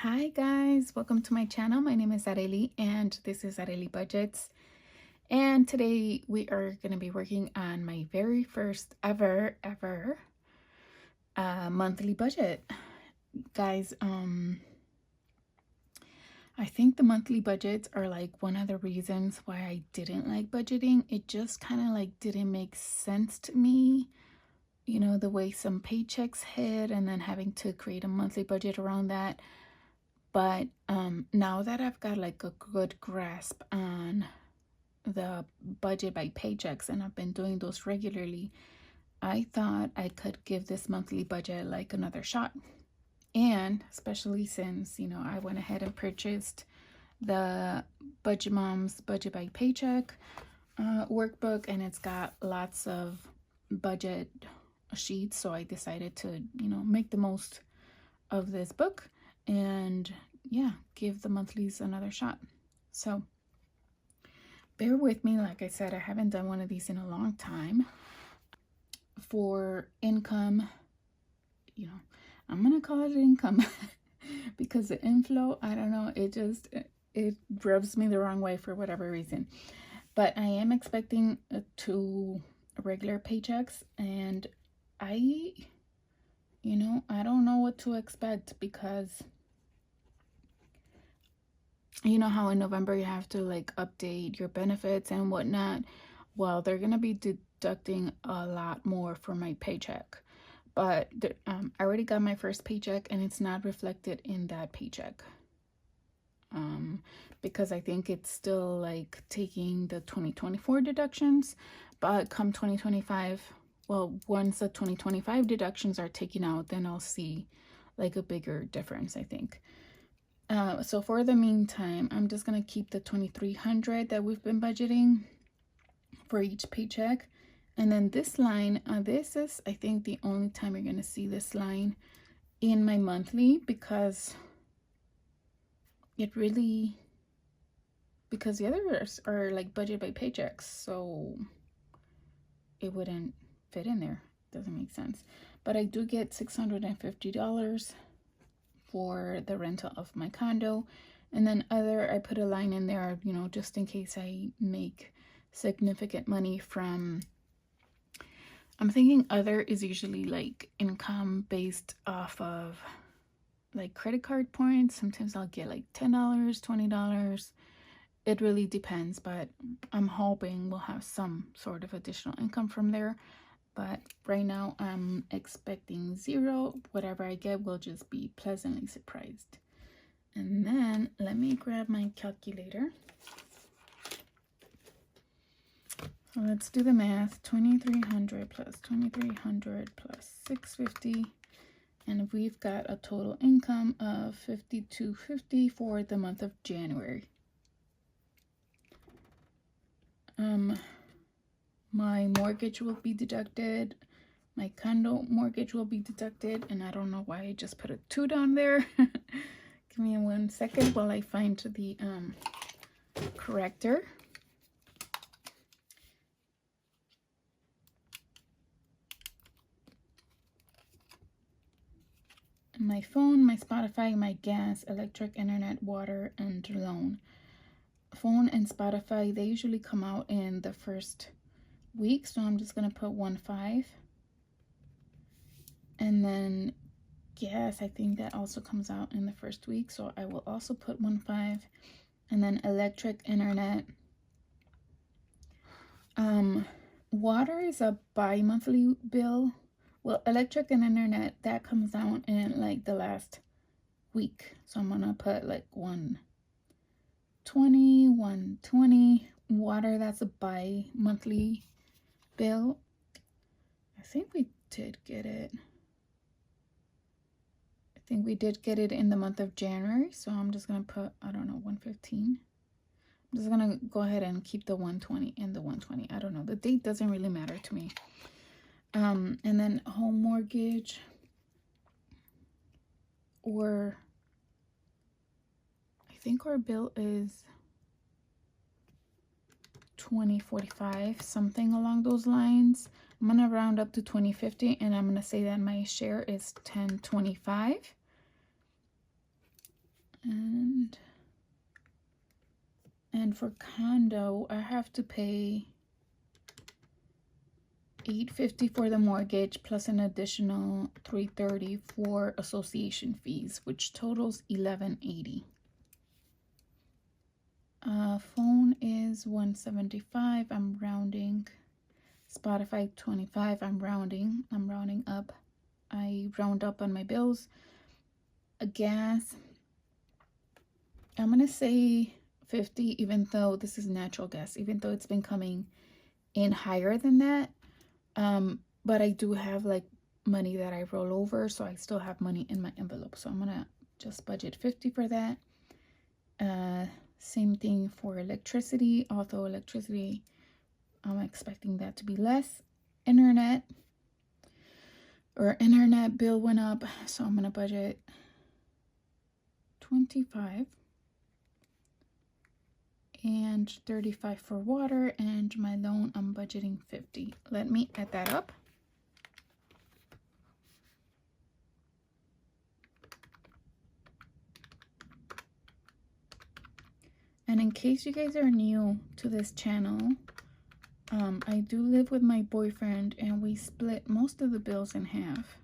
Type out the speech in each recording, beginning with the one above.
Hi guys, welcome to my channel. My name is reaaaaally and this is reaaaaally Budgets. And today we are going to be working on my very first ever monthly budget. Guys, I think the monthly budgets are like one of the reasons why I didn't like budgeting. It just kind of like didn't make sense to me. You know, the way some paychecks hit and then having to create a monthly budget around that. But now that I've got like a good grasp on the budget by paychecks and I've been doing those regularly, I thought I could give this monthly budget like another shot. And especially since, you know, I went ahead and purchased the Budget Mom's Budget by Paycheck workbook, and it's got lots of budget sheets. So I decided to, you know, make the most of this book and yeah, give the monthlies another shot. So bear with me. Like I said, I haven't done one of these in a long time. For income, you know, I'm gonna call it income because the inflow, I don't know, it rubs me the wrong way for whatever reason. But I am expecting 2 regular paychecks, and I don't know what to expect because you know how in November you have to like update your benefits and whatnot. Well, they're gonna be deducting a lot more for my paycheck, but I already got my first paycheck and it's not reflected in that paycheck because I think it's still like taking the 2024 deductions, but come 2025, well, once the 2025 deductions are taken out, then I'll see like a bigger difference, I think. So for the meantime, I'm just going to keep the $2,300 that we've been budgeting for each paycheck. And then this line, this is, I think, the only time you're going to see this line in my monthly because the others are like budget by paychecks. So it wouldn't fit in there. Doesn't make sense. But I do get $650 for the rental of my condo, and then I put a line in there, you know, just in case I make significant money from, I'm thinking other is usually like income based off of like credit card points. Sometimes I'll get like $10, $20. It really depends, but I'm hoping we'll have some sort of additional income from there. But right now I'm expecting 0. Whatever I get will just be pleasantly surprised. And then let me grab my calculator. So let's do the math. 2,300 plus 2,300 plus 650. And we've got a total income of $5,250 for the month of January. My mortgage will be deducted. My condo mortgage will be deducted. And I don't know why I just put a 2 down there. Give me 1 second while I find the corrector. My phone, my Spotify, my gas, electric, internet, water, and loan. Phone and Spotify, they usually come out in the first week, so I'm just going to put 1.5. And then gas, I think that also comes out in the first week, so I will also put 1.5. And then electric, internet. Water is a bi-monthly bill. Well, electric and internet, that comes out in like the last week, so I'm gonna put like 120. Water, that's a bi-monthly bill. I think we did get it. I think we did get it in the month of January, so I'm just gonna put, I don't know, 115. I'm just gonna go ahead and keep the 120 and the 120. I don't know, the date doesn't really matter to me. And then home mortgage, or I think our bill is $20.45, something along those lines. I'm gonna round up to $20.50, and I'm gonna say that my share is $10.25. And for condo, I have to pay $850 for the mortgage plus an additional $330 for association fees, which totals $1180. Phone is $175. I'm rounding. Spotify $25. I'm rounding up. I round up on my bills. Gas, I'm gonna say 50, even though this is natural gas, even though it's been coming in higher than that. But I do have like money that I roll over, so I still have money in my envelope, so I'm gonna just budget 50 for that. Same thing for electricity, although electricity, I'm expecting that to be less. Internet bill went up, so I'm gonna budget 25 and 35 for water, and my loan I'm budgeting 50. Let me add that up. And in case you guys are new to this channel, I do live with my boyfriend and we split most of the bills in half.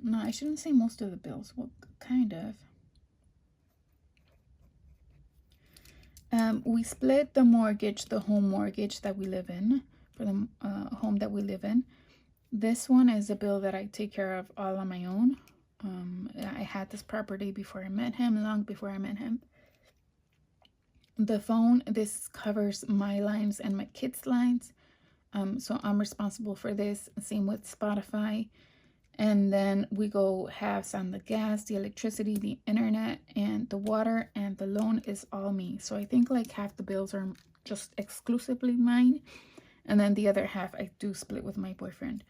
No, I shouldn't say most of the bills. Well, kind of. We split the mortgage, the home mortgage that we live in, for the home that we live in. This one is a bill that I take care of all on my own. I had this property before I met him, long before I met him. The phone, this covers my lines and my kids' lines. So I'm responsible for this. Same with Spotify. And then we go halves on the gas, the electricity, the internet, and the water, and the loan is all me. So I think like half the bills are just exclusively mine. And then the other half I do split with my boyfriend.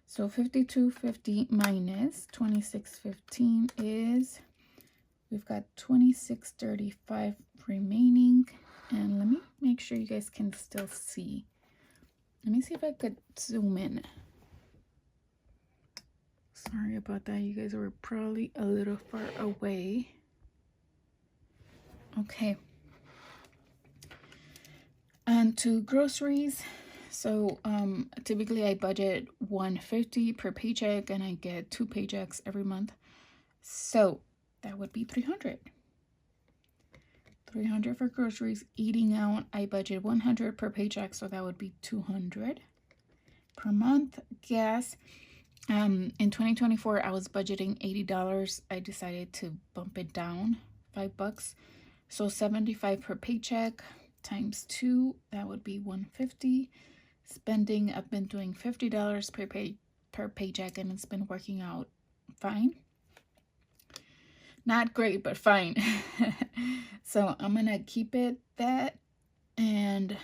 So $52.50 minus $26.15 is, we've got $26.35 remaining. And let me make sure you guys can still see. Let me see if I could zoom in. Sorry about that. You guys were probably a little far away. Okay. And to groceries. So typically I budget $150 per paycheck and I get 2 paychecks every month. So that would be $300. $300 for groceries. Eating out, I budget $100 per paycheck, so that would be $200 per month. Gas. In 2024, I was budgeting $80. I decided to bump it down $5. So $75 per paycheck times 2, that would be $150. Spending, I've been doing $50 per paycheck, and it's been working out fine. Not great, but fine. So I'm gonna keep it that, and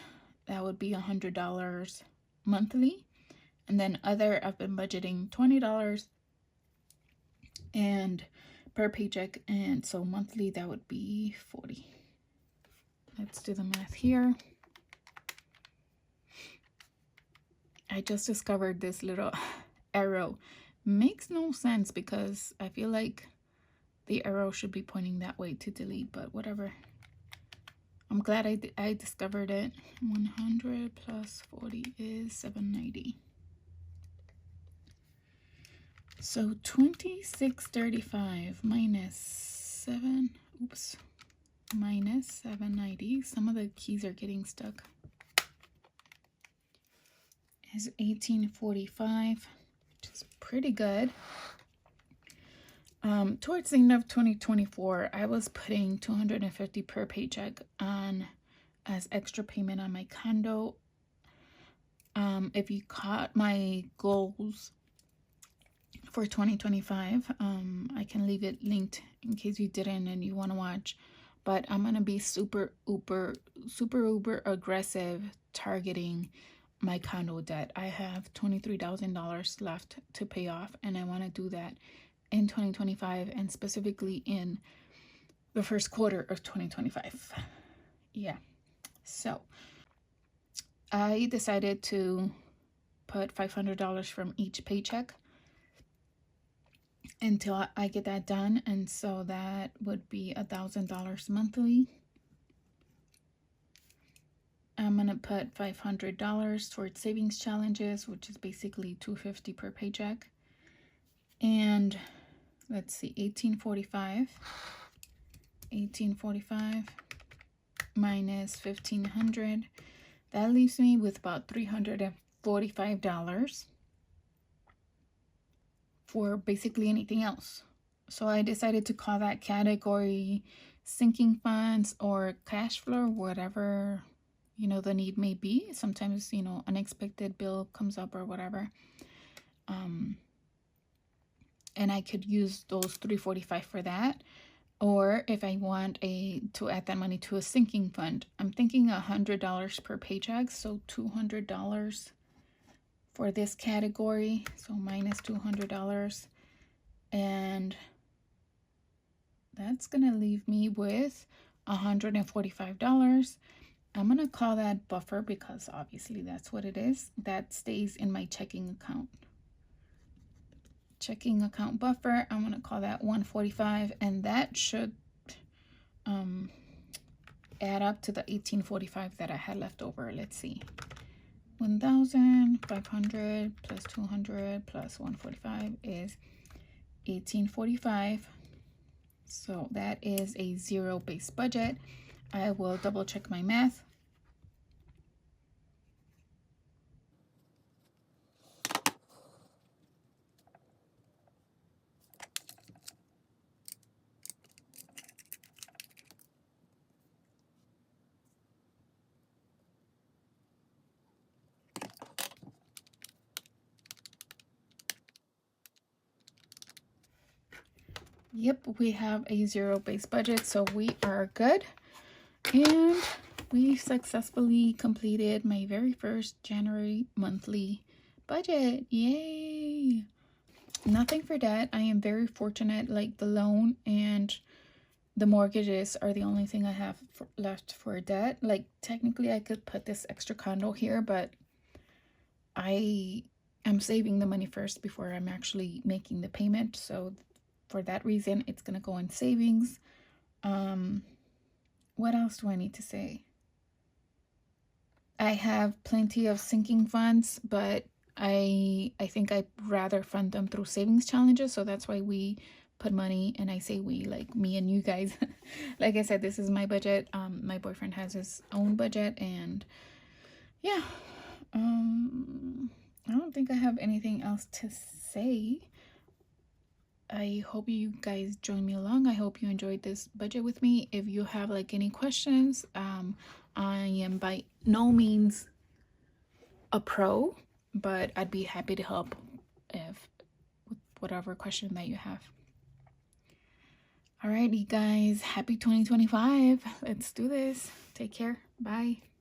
that would be $100 monthly. And then other, I've been budgeting $20 and per paycheck, and so monthly that would be $40. Let's do the math here. I just discovered this little arrow. Makes no sense because I feel like the arrow should be pointing that way to delete, but whatever. I'm glad I discovered it. 100 plus 40 is 790. So $26.35 minus minus 790. Some of the keys are getting stuck. Is $18.45, which is pretty good. Towards the end of 2024, I was putting $250 per paycheck on as extra payment on my condo. If you caught my goals for 2025, I can leave it linked in case you didn't and you want to watch. But I'm gonna be super uber aggressive targeting my condo debt. I have $23,000 left to pay off, and I want to do that in 2025, and specifically in the first quarter of 2025. Yeah, so I decided to put $500 from each paycheck until I get that done. And so that would be $1,000 monthly. I'm gonna put $500 towards savings challenges, which is basically $250 per paycheck. And let's see, 1845 minus 1,500. That leaves me with about $345 for basically anything else. So I decided to call that category sinking funds or cash flow, whatever, you know, the need may be. Sometimes, you know, unexpected bill comes up or whatever. And I could use those $345 for that. Or if I want to add that money to a sinking fund, I'm thinking $100 per paycheck, so $200 for this category, so minus $200, and that's gonna leave me with $145. I'm gonna call that buffer because obviously that's what it is. That stays in my checking account. Checking account buffer, I'm gonna call that 145, and that should add up to the 1845 that I had left over. Let's see, 1,500 plus 200 plus 145 is 1845. So that is a zero-based budget. I will double check my math. Yep, we have a zero-based budget, so we are good. And we successfully completed my very first January monthly budget. Yay! Nothing for debt. I am very fortunate. Like, the loan and the mortgages are the only thing I have left for debt. Like, technically I could put this extra condo here, but I am saving the money first before I'm actually making the payment. So for that reason, it's gonna go in savings. What else do I need to say? I have plenty of sinking funds, but I think I'd rather fund them through savings challenges. So that's why we put money, and I say we, like me and you guys. Like I said, this is my budget. My boyfriend has his own budget, and yeah. I don't think I have anything else to say. I hope you guys join me along. I hope you enjoyed this budget with me. If you have like any questions, I am by no means a pro, but I'd be happy to help with whatever question that you have. Alrighty guys, happy 2025. Let's do this. Take care. Bye.